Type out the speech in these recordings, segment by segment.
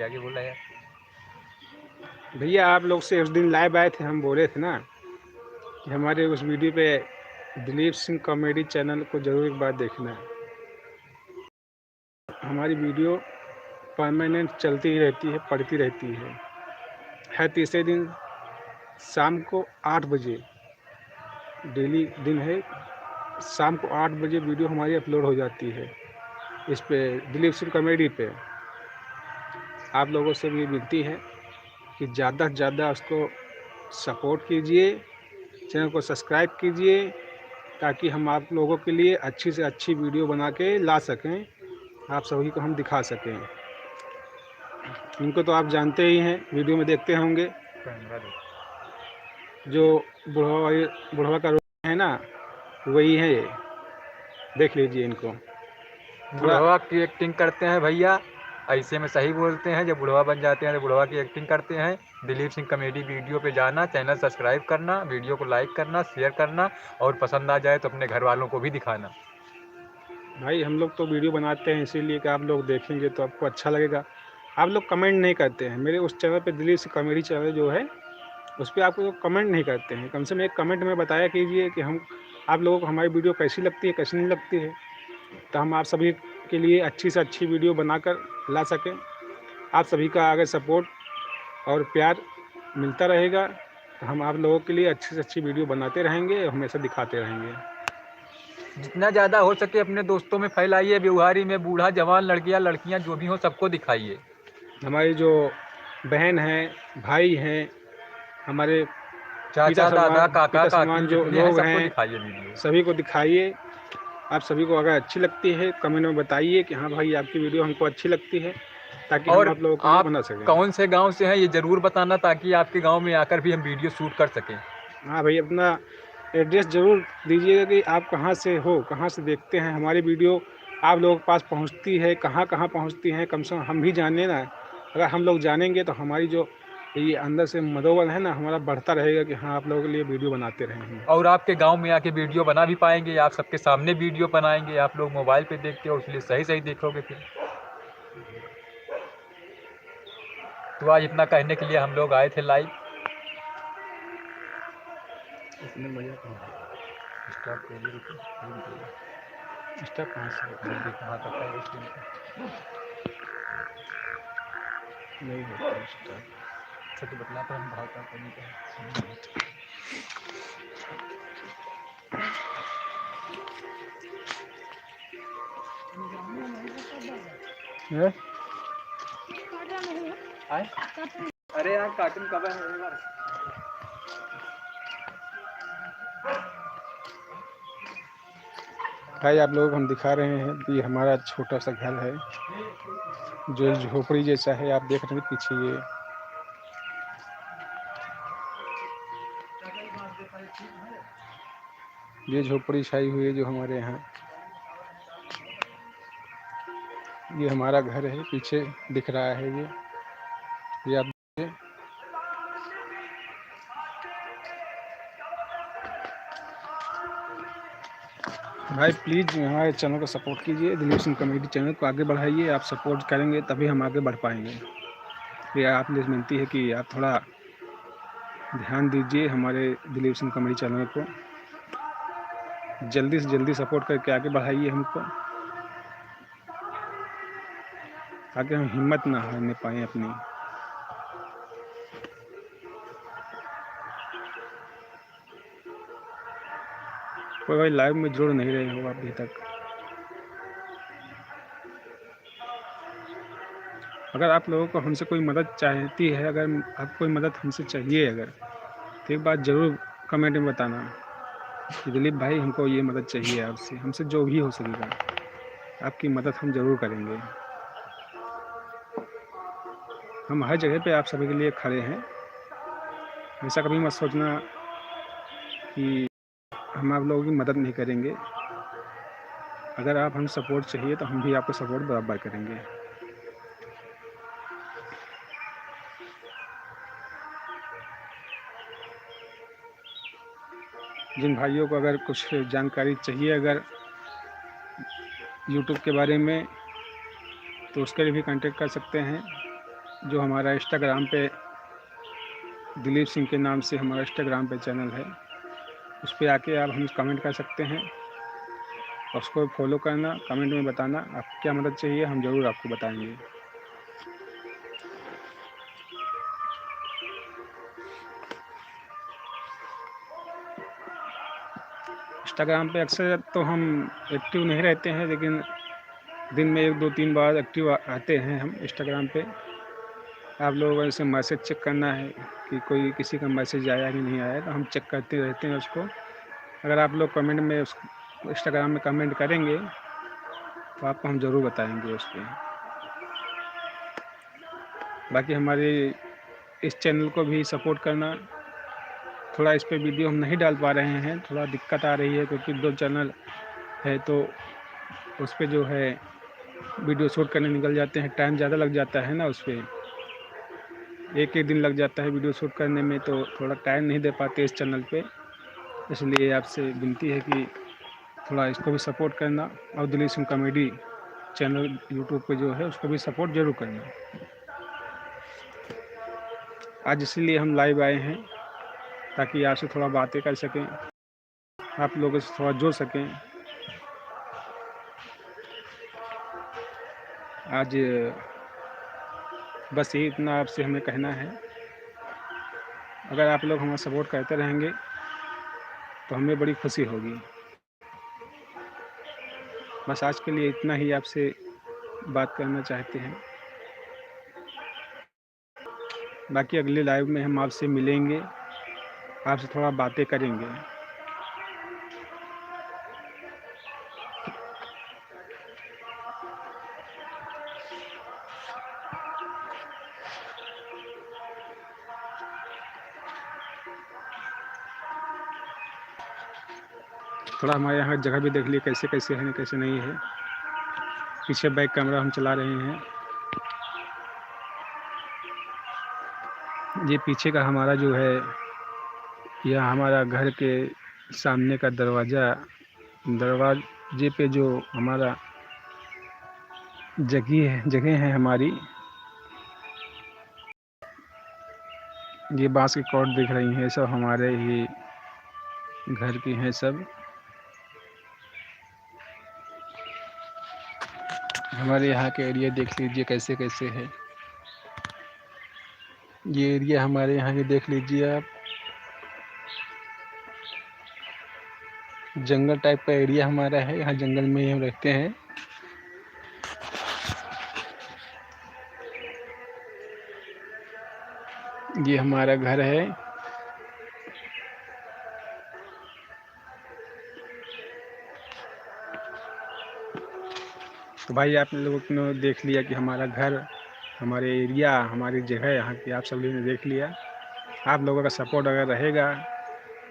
आगे बोला यार। भैया आप लोग से उस दिन लाइव आए थे, हम बोले थे ना कि हमारे उस वीडियो पे दिलीप सिंह कॉमेडी चैनल को ज़रूर एक बार देखना है। हमारी वीडियो परमानेंट चलती ही रहती है, पड़ती रहती है। हर तीसरे दिन शाम को 8 बजे, डेली दिन है, शाम को 8 बजे वीडियो हमारी अपलोड हो जाती है इस पे दिलीप सिंह कॉमेडी पे। आप लोगों से भी विनती है कि ज़्यादा से ज़्यादा उसको सपोर्ट कीजिए, चैनल को सब्सक्राइब कीजिए, ताकि हम आप लोगों के लिए अच्छी से अच्छी वीडियो बना के ला सकें, आप सभी को हम दिखा सकें। इनको तो आप जानते ही हैं, वीडियो में देखते होंगे, जो बुढ़वा का रोल है ना, वही है ये। देख लीजिए इनको। बुढ़वा की एक्टिंग करते हैं भैया, ऐसे में सही बोलते हैं। जब बुढ़वा बन जाते हैं तो बुढ़वा की एक्टिंग करते हैं। दिलीप सिंह कॉमेडी वीडियो पे जाना, चैनल सब्सक्राइब करना, वीडियो को लाइक करना, शेयर करना, और पसंद आ जाए तो अपने घर वालों को भी दिखाना। भाई हम लोग तो वीडियो बनाते हैं इसीलिए कि आप लोग देखेंगे तो आपको अच्छा लगेगा। आप लोग कमेंट नहीं करते हैं मेरे उस चैनल पे, दिलीप सिंह कॉमेडी चैनल जो है, उस पर आप लोग कमेंट नहीं करते हैं। कम से कम एक कमेंट में बताया कीजिए कि हम आप लोगों को हमारी वीडियो कैसी लगती है, कैसी नहीं लगती है, तो हम आप सभी के लिए अच्छी से अच्छी वीडियो बनाकर ला सकें। आप सभी का अगर सपोर्ट और प्यार मिलता रहेगा तो हम आप लोगों के लिए अच्छी से अच्छी वीडियो बनाते रहेंगे, हमेशा दिखाते रहेंगे। जितना ज़्यादा हो सके अपने दोस्तों में फैलाइए, व्यवहारी में, बूढ़ा जवान, लड़कियां लड़कियां जो भी हो सबको दिखाइए। हमारी जो बहन हैं, भाई हैं, हमारे चाचा दादा काका पिता काकी समान जो जितने हैं लोग सबको हैं, दिखाइए वीडियो। सभी को दिखाइए। आप सभी को अगर अच्छी लगती है कमेंट में बताइए कि हाँ भाई आपकी वीडियो हमको अच्छी लगती है, ताकि हम और आप लोगों के लिए आप बना सकें। कौन से गांव से हैं ये ज़रूर बताना, ताकि आपके गांव में आकर भी हम वीडियो शूट कर सकें। हाँ भाई, अपना एड्रेस ज़रूर दीजिएगा कि आप कहाँ से हो, कहाँ से देखते हैं हमारी वीडियो, आप लोगों के पास पहुँचती है, कहाँ कहाँ पहुँचती हैं, कम से कम हम भी जाने ना। अगर हम लोग जानेंगे तो हमारी जो ये अंदर से मनोबल है ना, हमारा बढ़ता रहेगा कि हाँ आप लोगों के लिए वीडियो बनाते रहें हम। और आपके गांव में आके वीडियो बना भी पाएंगे, आप सबके सामने वीडियो बनाएंगे। आप लोग मोबाइल पे देखते हो इसलिए सही सही देखोगे फिर। तो आज इतना कहने के लिए हम लोग आए थे लाइव। इसमें मजा स्टार्ट करिए, स्टाफ कहाँ से कहाँ तक है इस दिन का? नहीं होता स्टाफ। तो बतला पर हम भाव का करने का है। अरे यार कार्टून कब है? भाई आप लोगों को हम दिखा रहे हैं कि हमारा छोटा सा घर है जो झोपड़ी जैसा है, आप देख रहे हैं पीछे ये झोपड़ी छाई हुई है जो हमारे यहाँ। ये हमारा घर है, पीछे दिख रहा है ये आप देखिए। भाई प्लीज़ हमारे चैनल को सपोर्ट कीजिए, दिलीप सिंह कॉमेडी चैनल को आगे बढ़ाइए। आप सपोर्ट करेंगे तभी हम आगे बढ़ पाएंगे। ये आपसे विनती है कि आप थोड़ा ध्यान दीजिए हमारे दिलीप सिंह कॉमेडी चैनल को, जल्दी से जल्दी सपोर्ट करके आगे बढ़ाइए हमको, ताकि हम हिम्मत ना हारने पाएँ अपनी। कोई भाई लाइव में जुड़ नहीं रहे हो अभी तक। अगर आप लोगों को हमसे कोई मदद चाहती है, अगर आप कोई मदद हमसे चाहिए अगर, तो एक बात ज़रूर कमेंट में बताना कि दिलीप भाई हमको ये मदद चाहिए आपसे, हमसे जो भी हो सकेगा आपकी मदद हम ज़रूर करेंगे। हम हर जगह पे आप सभी के लिए खड़े हैं। ऐसा कभी मत सोचना कि हम आप लोगों की मदद नहीं करेंगे। अगर आप हम सपोर्ट चाहिए तो हम भी आपको सपोर्ट बराबर करेंगे। जिन भाइयों को अगर कुछ जानकारी चाहिए अगर यूट्यूब के बारे में, तो उसके लिए भी कांटेक्ट कर सकते हैं। जो हमारा इंस्टाग्राम पे दिलीप सिंह के नाम से हमारा इंस्टाग्राम पे चैनल है, उस पर आके आप हम कमेंट कर सकते हैं। उसको फॉलो करना, कमेंट में बताना आप क्या मदद चाहिए, हम ज़रूर आपको बताएंगे। इंस्टाग्राम पे अक्सर तो हम एक्टिव नहीं रहते हैं, लेकिन दिन में 1-2-3 बार एक्टिव आते हैं हम इंस्टाग्राम पे। आप लोगों से मैसेज चेक करना है कि कोई किसी का मैसेज आया कि नहीं आया, तो हम चेक करते रहते हैं उसको। अगर आप लोग कमेंट में उस इंस्टाग्राम में कमेंट करेंगे तो आपको हम ज़रूर बताएंगे उस पर। बाकी हमारे इस चैनल को भी सपोर्ट करना। थोड़ा इस पे वीडियो हम नहीं डाल पा रहे हैं, थोड़ा दिक्कत आ रही है, क्योंकि 2 चैनल है तो उस पे जो है वीडियो शूट करने निकल जाते हैं, टाइम ज़्यादा लग जाता है ना उस पर। एक दिन लग जाता है वीडियो शूट करने में, तो थोड़ा टाइम नहीं दे पाते इस चैनल पे। इसलिए आपसे विनती है कि थोड़ा इसको भी सपोर्ट करना, और Dilip Singh comedy channel YouTube पे जो है उसको भी सपोर्ट ज़रूर करना। आज इसीलिए हम लाइव आए हैं, ताकि आपसे थोड़ा बातें कर सकें, आप लोगों से थोड़ा जुड़ सकें। आज बस यही इतना आपसे हमें कहना है। अगर आप लोग हमारा सपोर्ट करते रहेंगे तो हमें बड़ी खुशी होगी। बस आज के लिए इतना ही आपसे बात करना चाहते हैं। बाकी अगले लाइव में हम आपसे मिलेंगे, आपसे थोड़ा बातें करेंगे। थोड़ा हमारे यहाँ जगह भी देख लिए कैसे कैसे है, कैसे नहीं है। पीछे बैक कैमरा हम चला रहे हैं। ये पीछे का हमारा जो है, यह हमारा घर के सामने का दरवाजे पे जो हमारा जगह है हमारी, ये बांस की कॉर्ड दिख रही हैं, सब हमारे ही घर की हैं सब। हमारे यहाँ के एरिया देख लीजिए कैसे कैसे है। ये एरिया हमारे यहाँ के देख लीजिए आप, जंगल टाइप का एरिया हमारा है, यहाँ जंगल में ही हम रहते हैं। ये हमारा घर है। तो भाई आप लोगों ने देख लिया कि हमारा घर, हमारे एरिया, हमारी जगह यहाँ की आप सभी ने देख लिया। आप लोगों का सपोर्ट अगर रहेगा,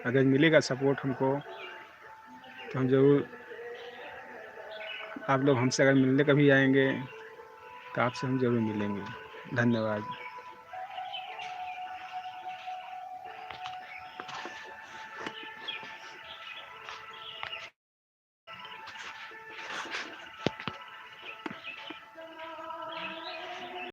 अगर मिलेगा सपोर्ट हमको, तो हम ज़रूर, आप लोग हमसे अगर मिलने कभी आएंगे तो आपसे हम ज़रूर मिलेंगे। धन्यवाद।